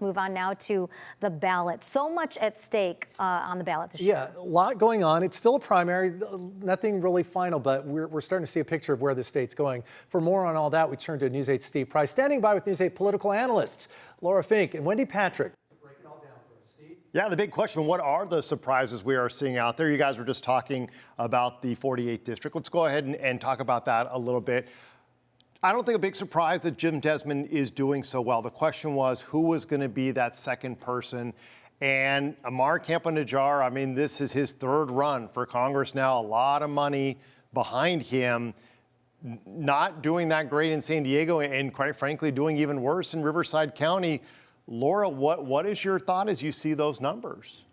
move on now to the ballot. So much at stake on the ballot this year. Yeah, a lot going on. It's still a primary, nothing really final, but we're starting to see a picture of where the state's going. For more on all that, we turn to News 8's Steve Price, standing by with News 8 political analysts Laura Fink and Wendy Patrick. Yeah, the big question, what are the surprises we are seeing out there? You guys were just talking about the 48th district. Let's go ahead and talk about that a little bit. I don't think a big surprise that Jim Desmond is doing so well. The question was who was going to be that second person. And Amar Campa-Najjar, I mean, this is his third run for Congress now. A lot of money behind him. Not doing that great in San Diego and quite frankly, doing even worse in Riverside County. Laura, what is your thought as you see those numbers?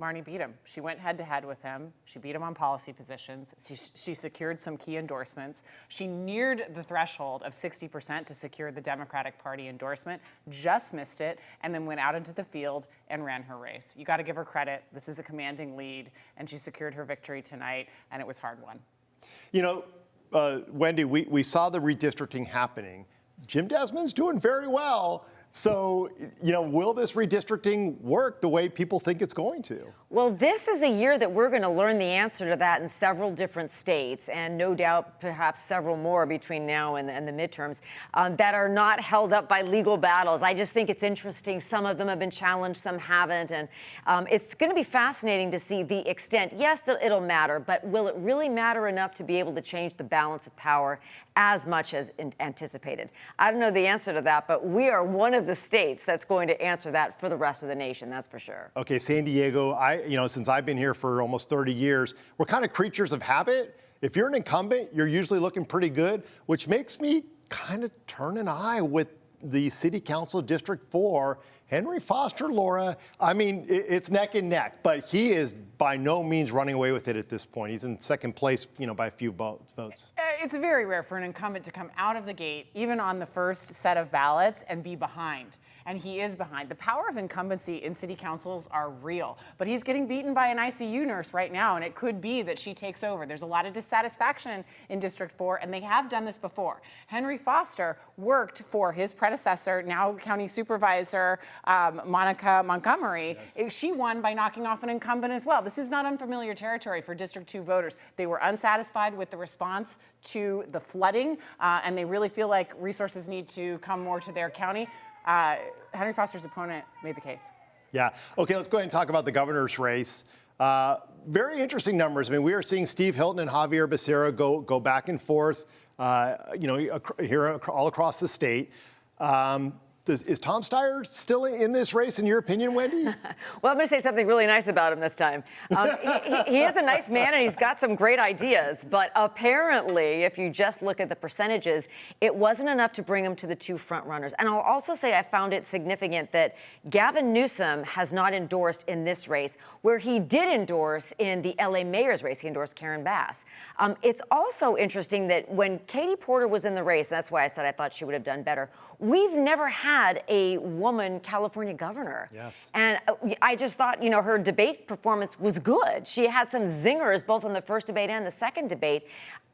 Marnie beat him. She went head-to-head with him. She beat him on policy positions. She secured some key endorsements. She neared the threshold of 60% to secure the Democratic Party endorsement, just missed it, and then went out into the field and ran her race. You got to give her credit. This is a commanding lead, and she secured her victory tonight, and it was hard-won. You know, Wendy, we saw the redistricting happening. Jim Desmond's doing very well. So, you know, will this redistricting work the way people think it's going to? Well, this is a year that we're going to learn the answer to that in several different states, and no doubt perhaps several more between now and the midterms that are not held up by legal battles. I just think it's interesting. Some of them have been challenged, some haven't, and it's going to be fascinating to see the extent. Yes, it'll matter, but will it really matter enough to be able to change the balance of power as much as anticipated? I don't know the answer to that, but we are one of the states that's going to answer that for the rest of the nation, that's for sure. Okay, San Diego, since I've been here for almost 30 years, we're kind of creatures of habit. If you're an incumbent, you're usually looking pretty good, which makes me kind of turn an eye with the City Council District 4. Henry Foster, Laura, I mean, it's neck and neck, but he is by no means running away with it at this point. He's in second place, by a few votes. It's very rare for an incumbent to come out of the gate, even on the first set of ballots, and be behind. And he is behind. The power of incumbency in city councils are real, but he's getting beaten by an ICU nurse right now, and it could be that she takes over. There's a lot of dissatisfaction in District 4, and they have done this before. Henry Foster worked for his predecessor, now County Supervisor Monica Montgomery. Yes. She won by knocking off an incumbent as well. This is not unfamiliar territory for District 2 voters. They were unsatisfied with the response to the flooding, and they really feel like resources need to come more to their county. Henry Foster's opponent made the case. Yeah. Okay, let's go ahead and talk about the governor's race. Very interesting numbers. I mean, we are seeing Steve Hilton and Xavier Becerra go back and forth, here all across the state. Is Tom Steyer still in this race, in your opinion, Wendy? Well, I'm going to say something really nice about him this time. He is a nice man, and he's got some great ideas. But apparently, if you just look at the percentages, it wasn't enough to bring him to the two front runners. And I'll also say I found it significant that Gavin Newsom has not endorsed in this race, where he did endorse in the LA mayor's race. He endorsed Karen Bass. It's also interesting that when Katie Porter was in the race, that's why I said I thought she would have done better, we've never had a woman California governor. Yes. And I just thought, her debate performance was good. She had some zingers both in the first debate and the second debate.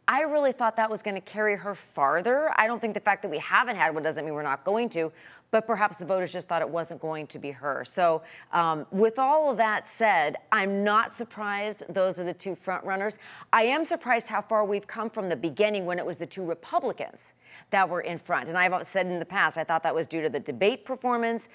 I really thought that was going to carry her farther. I don't think the fact that we haven't had one doesn't mean we're not going to, but perhaps the voters just thought it wasn't going to be her. So with all of that said, I'm not surprised those are the two front runners. I am surprised how far we've come from the beginning when it was the two Republicans that were in front. And I've said in the past, I thought that was due to the debate performance,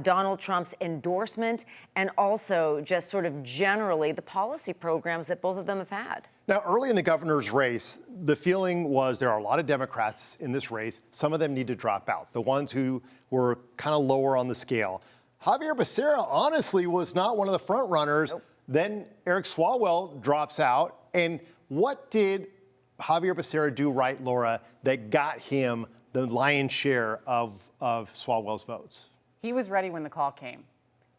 Donald Trump's endorsement, and also just sort of generally the policy programs that both of them have had. Now, early in the governor's race, the feeling was there are a lot of Democrats in this race. Some of them need to drop out, the ones who were kind of lower on the scale. Xavier Becerra, honestly, was not one of the front runners. Nope. Then Eric Swalwell drops out. And what did Xavier Becerra do right, Laura, that got him the lion's share of Swalwell's votes? He was ready when the call came.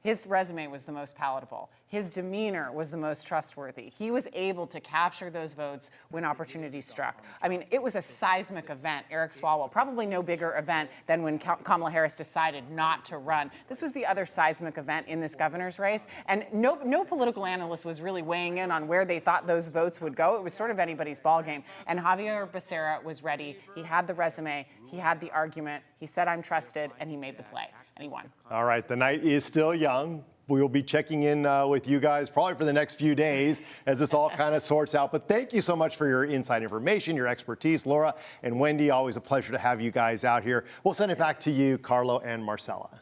His resume was the most palatable. His demeanor was the most trustworthy. He was able to capture those votes when opportunity struck. I mean, it was a seismic event, Eric Swalwell. Probably no bigger event than when Kamala Harris decided not to run. This was the other seismic event in this governor's race. And no political analyst was really weighing in on where they thought those votes would go. It was sort of anybody's ballgame. And Xavier Becerra was ready. He had the resume. He had the argument. He said, I'm trusted, and he made the play. And he won. All right, the night is still young. We will be checking in with you guys probably for the next few days as this all kind of sorts out. But thank you so much for your inside information, your expertise. Laura and Wendy, always a pleasure to have you guys out here. We'll send it back to you, Carlo and Marcella. All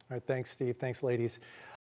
right, thanks, Steve. Thanks, ladies.